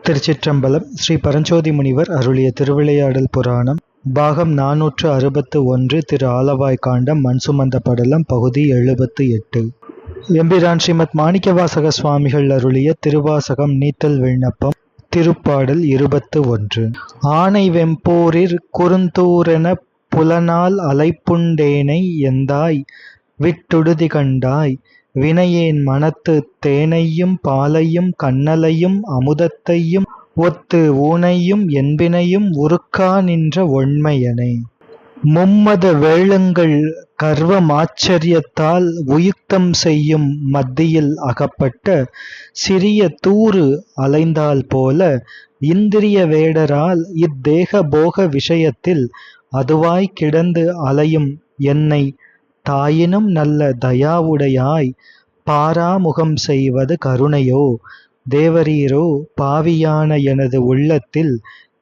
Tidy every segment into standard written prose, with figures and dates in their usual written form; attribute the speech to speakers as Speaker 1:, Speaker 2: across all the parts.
Speaker 1: திருச்சிற்றம்பலம். ஸ்ரீ பரஞ்சோதி முனிவர் அருளிய திருவிளையாடல் புராணம் பாகம் 461. திரு ஆலவாய் காண்டம் மண் சுமந்த படலம் பகுதி 78. எம்பிரான் ஸ்ரீமத் மாணிக்கவாசக சுவாமிகள் அருளிய திருவாசகம் நீத்தல் விண்ணப்பம் திருப்பாடல் 21. ஆனை வெம்போரிற் குறுந்தூரென புலனால் அலைப்புண்டேனை எந்தாய் விட்டுடுதி கண்டாய் வினையேன் மனத்து தேனையும் பாலையும் கண்ணலையும் அமுதத்தையும் ஒத்து ஊனையும் என்பினையும் உருக்கா நின்ற ஒண்மையனே. மும்மத வேளங்கள் கர்வமாச்சரியத்தால் உயுக்தம் செய்யும் மத்தியில் அகப்பட்ட சிறிய தூறு அலைந்தால் போல இந்திரிய வேடரால் இத்தேக போக விஷயத்தில் அதுவாய் கிடந்து அலையும் என்னை தாயினும் நல்ல தயாவுடையாய் பாராமுகம் செய்வது கருணையோ. தேவரீரோ பாவியான எனது உள்ளத்தில்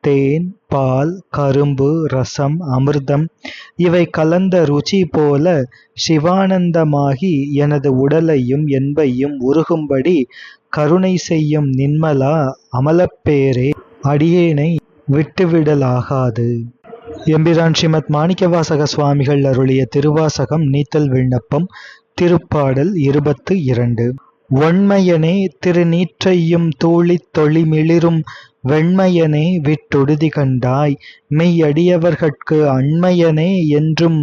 Speaker 1: தேன் பால் கரும்பு ரசம் அமிர்தம் இவை கலந்த ருச்சி போல சிவானந்தமாகி எனது உடலையும் என்பையும் உருகும்படி கருணை செய்யும் நின்மலா அமலப்பேரே, அடியேனை விட்டுவிடலாகாது. எம்பிரான் ஸ்ரீமத் மாணிக்கவாசக சுவாமிகள் அருளிய திருவாசகம் நீத்தல் விண்ணப்பம் திருப்பாடல் 22. ஒண்மையனே திருநீற்றையும் தூளித் தொழிமிளிரும் வெண்மையனே விட்டொடுதி கண்டாய் மெய்யடியவர்கட்கு அண்மையனே என்றும்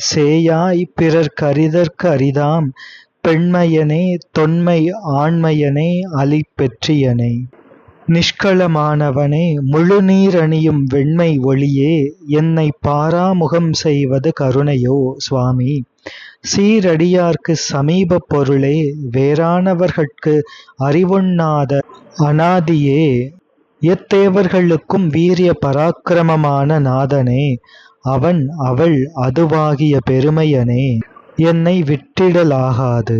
Speaker 1: சேயாய் பிறர் கரிதற்கு அரிதாம் பெண்மையனே தொன்மை ஆண்மையனே அலி பெற்றியனே. நிஷ்களமானவனே முழுநீர் அணியும் வெண்மை ஒளியே என்னை பாராமுகம் செய்வது கருணையோ. சுவாமி சீரடியார்க்கு சமீப பொருளே வேறானவர்கட்கு அறிவொண்ணாத அநாதியே எத்தேவர்களுக்கும் வீரிய பராக்கிரமமான நாதனே அவன் அவள் அதுவாகிய பெருமையனே என்னை விட்டிடலாகாது.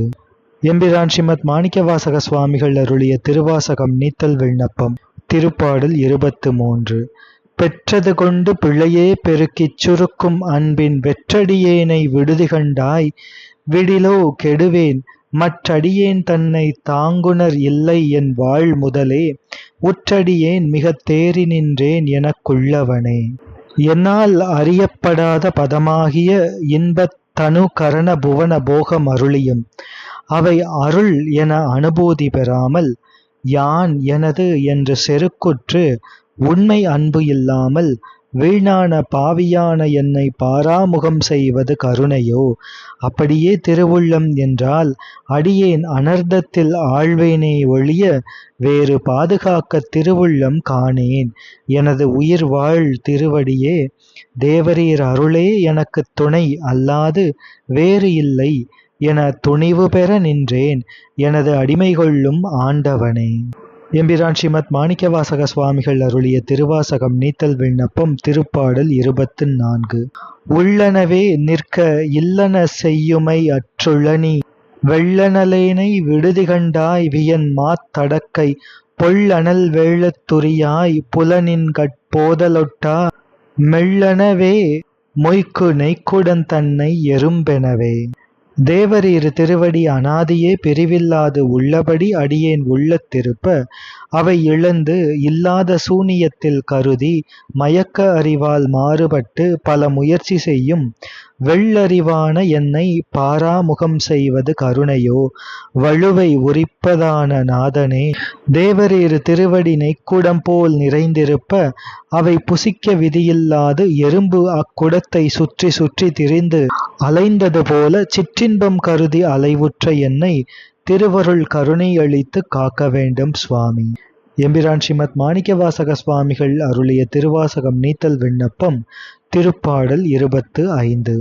Speaker 1: எம்பிரான் ஸ்ரீமத் மாணிக்கவாசக சுவாமிகள் அருளிய திருவாசகம் நீத்தல் விண்ணப்பம் திருப்பாடல் 23. பெற்றது கொண்டு பிள்ளையே பெருக்கிச் சுருக்கும் அன்பின் வெற்றடியேனை விடுதி கண்டாய் விடிலோ கெடுவேன் மற்றடியேன் தன்னை தாங்குனர் இல்லை என் வாழ் முதலே உற்றடியேன் மிக தேறி நின்றேன் எனக்குள்ளவனே. என்னால் அறியப்படாத பதமாகிய இன்பத் தனு கரண புவன போகம் அருளியும் அவை அருள் என அனுபூதி பெறாமல் யான் எனது என்று செருக்குற்று உண்மை அன்பு இல்லாமல் வீணான பாவியான என்னை பாராமுகம் செய்வது கருணையோ. அப்படியே திருவுள்ளம் என்றால் அடியேன் அனர்த்தத்தில் ஆழ்வேனே ஒழிய வேறு பாதுகாக்க திருவுள்ளம் காணேன். எனது உயிர் வாழ் திருவடியே தேவரீர் அருளே எனக்கு துணை அல்லாது வேறு இல்லை என துணிவு பெற நின்றேன் எனது அடிமை கொள்ளும் ஆண்டவனே. எம்பிரான் ஸ்ரீமத் மாணிக்கவாசக சுவாமிகள் அருளிய திருவாசகம் நீத்தல் விண்ணப்பம் திருப்பாடல் 24. உள்ளனவே நிற்க இல்லன செய்யுமை அற்றுளனி வெள்ளனலேனை விடுதி கண்டாய் வியன் மாத்தடக்கை பொள்ளனல் வேளத்துரியாய் புலனின் கட்போதலொட்டா மெள்ளனவே மொய்க்கு நெய்க்குடன் தன்னை எறும்பெனவே. தேவரீர் திருவடி அநாதியே பிரிவில்லாது உள்ளபடி அடியேன் உள்ளத்திருப்ப அவை இழந்து இல்லாத சூனியத்தில் கருதி மயக்க அறிவால் மாறுபட்டு பல முயற்சி செய்யும் வெள்ளறிவான என்னை பாராமுகம் செய்வது கருணையோ. வலுவை உரிப்பதான நாதனே தேவரீர் திருவடி நெய்க்குடம் போல் நிறைந்திருப்ப அவை புசிக்க விதியில்லாது எறும்பு அக்குடத்தை சுற்றி சுற்றி திரிந்து அலைந்தது போல சிற்றின்பம் கருதி அலைவுற்ற என்னை திருவருள் கருணை அளித்து காக்க வேண்டும் சுவாமி. எம்பிரான் ஸ்ரீமத் மாணிக்கவாசக சுவாமிகள் அருளிய திருவாசகம் நீத்தல் விண்ணப்பம் திருப்பாடல் 25.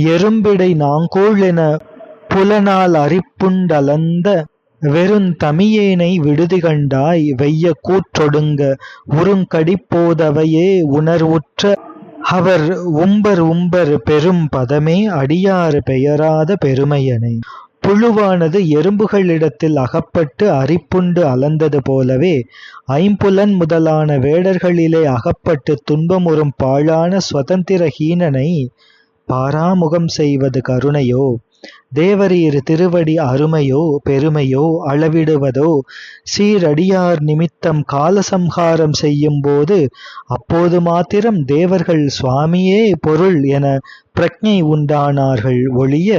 Speaker 1: எறும்பிடை நாங்கோள் என புலனால் அரிப்புண்டலந்த வெறுந்தமியேனை விடுதி கண்டாய் வெய்ய கூற்றொடுங்க உருங்கடிப்போதவையே உணர்வுற்ற அவர் உம்பர் பெரும் பதமே அடியாறு பெயராத பெருமையனே. புழுவானது எறும்புகளிடத்தில் அகப்பட்டு அரிப்புண்டு அலந்தது போலவே ஐம்புலன் முதலான வேடர்களிலே அகப்பட்டு துன்பமுறும் பாழான சுதந்திர ஹீனனை பாராமுகம் செய்வது கருணையோ. தேவரீர் திருவடி அருமையோ பெருமையோ அளவிடுவதோ. சீரடியார் நிமித்தம் காலசம்ஹாரம் செய்யும் போது அப்போது மாத்திரம் தேவர்கள் சுவாமியே பொருள் என பிரக்ஞை உண்டானார்கள் ஒழிய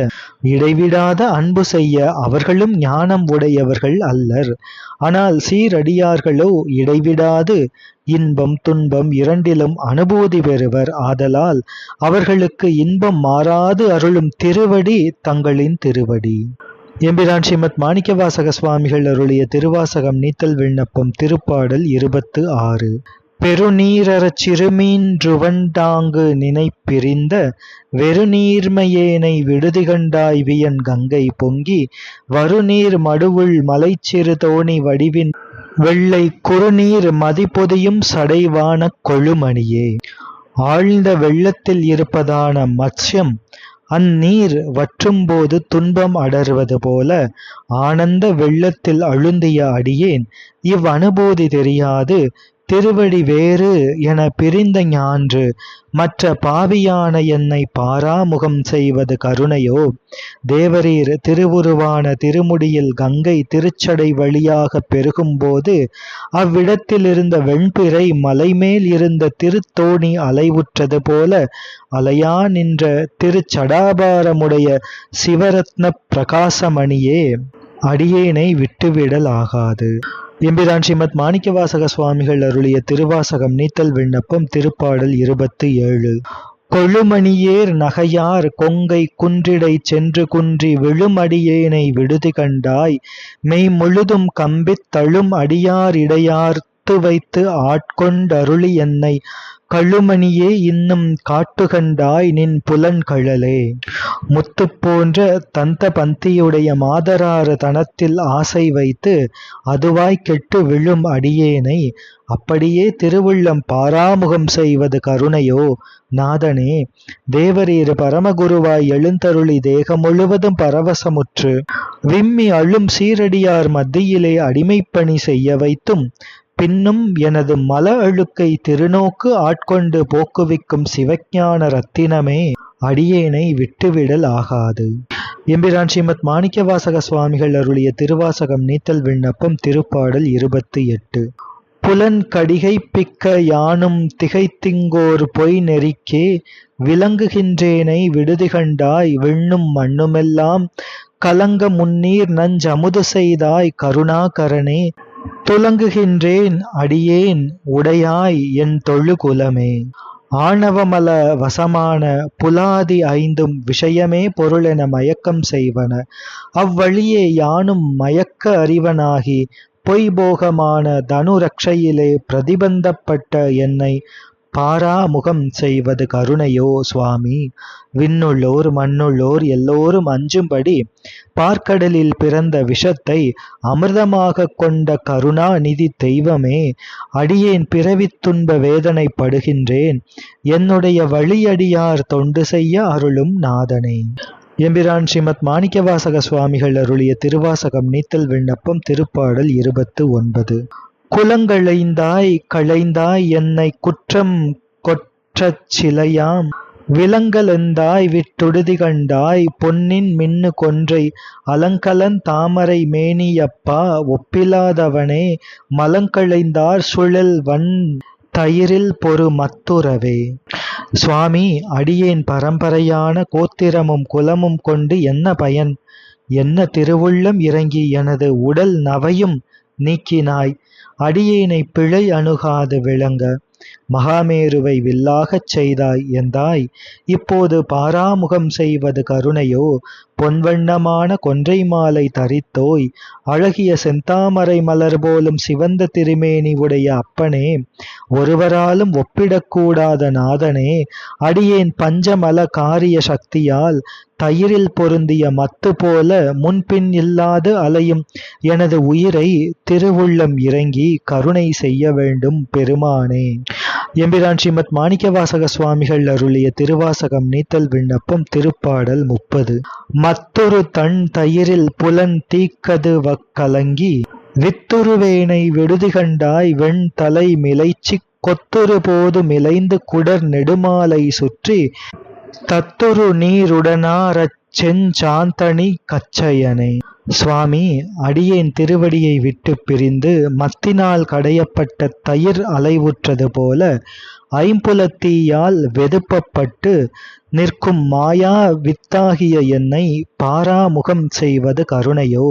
Speaker 1: இடைவிடாத அன்பு செய்ய அவர்களும் ஞானம் உடையவர்கள் அல்லர். ஆனால் சீரடியார்களோ இடைவிடாது இன்பம் துன்பம் இரண்டிலும் அனுபூதி பெறுவர். ஆதலால் அவர்களுக்கு இன்பம் மாறாது அருளும் திருவடி தங்களின் திருவடி. எம்பிரான் ஸ்ரீமத் மாணிக்கவாசக சுவாமிகள் அருளிய திருவாசகம் நீத்தல் விண்ணப்பம் திருப்பாடல் 26. பெருநீரறச் சிறுமீன்றுவண்டாங்கு நினைப்பிரிந்த வெறுநீர்மையேனை விடுதிகண்டாய் வியன் கங்கை பொங்கி வருநீர் மடுவுள் மலைச்சிறு தோணி வடிவின் வெள்ளை குறுநீர் மதிப்பொதியும் சடைவானக் கொழுமணியே. ஆழ்ந்த வெள்ளத்தில் இருப்பதான மத்ஸ்யம் அந்நீர் வற்றும்போது துன்பம் அடர்வது போல ஆனந்த வெள்ளத்தில் அழுந்திய அடியேன் இவ்வனுபூதி தெரியாது திருவடி வேறு என பிரிந்த ஞான்று மற்ற பாவியான என்னை பாராமுகம் செய்வது கருணையோ. தேவரீர் திருவுருவான திருமுடியில் கங்கை திருச்சடை வழியாக பெருகும்போது அவ்விடத்தில் இருந்த வெண்பிறை மலைமேல் இருந்த திருத்தோணி அலைவுற்றது போல அலையா நின்ற திருச்சடாபாரமுடைய சிவரத்ன பிரகாசமணியே அடியேனை விட்டுவிடல் ஆகாது. எம்பிரான் ஸ்ரீமத் மாணிக்கவாசக சுவாமிகள் அருளிய திருவாசகம் நீத்தல் விண்ணப்பம் திருப்பாடல் 27. கொழுமணியேர் நகையார் கொங்கை குன்றிடை சென்று குன்றி விழுமடியேனை விடுதி கண்டாய் மெய் முழுதும் கம்பித் தழும் அடியார் இடையார்த்து வைத்து ஆட்கொண்டருளி என்னை கழுமணியே இன்னும் காட்டுகண்டாய் நின் புலன்கழலே. முத்து போன்ற தந்த பந்தியுடைய மாதராறு தனத்தில் ஆசை வைத்து அதுவாய் கெட்டு விழும் அடியேனை அப்படியே திருவுள்ளம் பாராமுகம் செய்வது கருணையோ. நாதனே, தேவரீர் பரமகுருவாய் எழுந்தருளி தேகம் முழுவதும் பரவசமுற்று விம்மி அழும் சீரடியார் மத்தியிலே அடிமைப்பணி செய்ய வைத்தும் பின்னும் எனது மல அழுக்கை திருநோக்கு ஆட்கொண்டு போக்குவிக்கும் சிவஞான ரத்தினமே அடியேனை விட்டுவிடல் ஆகாது. எம்பிரான் ஸ்ரீமத் மாணிக்கவாசக சுவாமிகள் அருளிய திருவாசகம் நீத்தல் விண்ணப்பம் திருப்பாடல் 28. புலன் கடிகை பிக்க யானும் திகைத்திங்கோர் பொய் நெறிக்கே விளங்குகின்றேனை விடுதிகண்டாய் விண்ணும் மண்ணுமெல்லாம் கலங்க முன்னீர் நஞ்சமுது செய்தாய் கருணாகரனே துலங்குகின்றேன் அடியேன் உடையாய் என் தொழுகுலமே. ஆணவமல வசமான புலாதி ஐந்தும் விஷயமே பொருளென மயக்கம் செய்வன. அவ்வழியே யானும் மயக்க அறிவனாகி பொய்போகமான தனுரக்ஷையிலே பிரதிபந்தப்பட்ட என்னை பாராமுகம் செய்வது கருணையோ. சுவாமி, விண்ணுள்ளோர் மண்ணுள்ளோர் எல்லோரும் அஞ்சும்படி பார்க்கடலில் பிறந்த விஷத்தை அமிர்தமாக கொண்ட கருணா நிதி தெய்வமே, அடியேன் பிறவித் துன்ப வேதனைப்படுகின்றேன். என்னுடைய வழியடியார் தொண்டு செய்ய அருளும் நாதனே. எம்பிரான் ஸ்ரீமத் மாணிக்கவாசக சுவாமிகள் அருளிய திருவாசகம் நீத்தல் விண்ணப்பம் திருப்பாடல் 29. குலங்களைந்தாய் களைந்தாய் என்னை குற்றம் கொற்றச் சிலையாம் விலங்கலெந்தாய் விட்டுடுதி கண்டாய் பொன்னின் மின்னு கொன்றை அலங்கலன் தாமரை மேனியப்பா ஒப்பிலாதவனே மலங்களைந்தார் சுழல் வன் தயிரில் பொறு மத்துறவே. சுவாமி, அடியேன் பரம்பரையான கோத்திரமும் குலமும் கொண்டு என்ன பயன்? என்ன திருவுள்ளம் இறங்கி எனது உடல் நவையும் நீக்கினாய். அடியேனை பிழை அணுகாது விளங்க மகாமேருவை வில்லாகச் செய்தாய் எந்தாய். இப்போது பாராமுகம் செய்வது கருணையோ. பொன்வண்ணமான கொன்றை மாலை தரித்தோய் அழகிய செந்தாமரை மலர் போலும் சிவந்த திருமேனி உடைய அப்பனே, ஒருவராலும் ஒப்பிடக்கூடாத நாதனே, அடியேன் பஞ்சமல காரிய சக்தியால் தயிரில் பொருந்திய மத்து போல முன்பின் இல்லாது அலையும் எனது உயிரை திருவுள்ளம் இறங்கி கருணை செய்ய வேண்டும் பெருமானே. எம்பிரான் ஸ்ரீமத் மாணிக்கவாசக சுவாமிகள் அருளிய திருவாசகம் நீத்தல் விண்ணப்பம் திருப்பாடல் 30. மத்தொரு தன் தயிரில் புலன் தீக்கது வக்கலங்கி வித்துருவேனை விடுதி கண்டாய் வெண் தலை மிளைச்சி கொத்தொரு போது மிளைந்து குடர் நெடுமாலை சுற்றி தத்துரு நீருடனாரச் செஞ்சாந்தணி கச்சயனே. சுவாமி, அடியேன் திருவடியை விட்டுப் பிரிந்து மத்தினால் கடையப்பட்ட தயிர் அலைவுற்றது போல ஐம்புலத்தீயால் வெதுப்பப்பட்டு நிற்கும் மாயா வித்தாகிய என்னை பாராமுகம் செய்வது கருணையோ?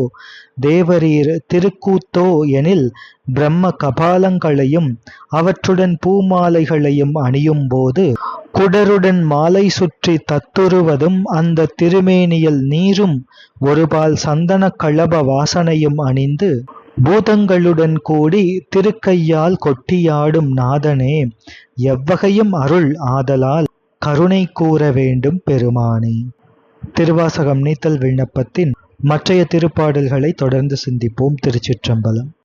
Speaker 1: தேவரீர் திருக்கூத்தோ எனில் பிரம்ம கபாலங்களையும் அவற்றுடன் பூமாலைகளையும் அணியும்போது குடருடன் மாலை சுற்றி தத்துருவதும் அந்த திருமேனியில் நீரும் ஒருபால் சந்தன களப வாசனையும் அணிந்து பூதங்களுடன் கூடி திருக்கையால் கொட்டியாடும் நாதனே, எவ்வகையும் அருள் ஆதலால் கருணை கூற வேண்டும் பெருமானே. திருவாசகம் நீத்தல் விண்ணப்பத்தின் மற்றைய திருப்பாடல்களை தொடர்ந்து சிந்திப்போம். திருச்சிற்றம்பலம்.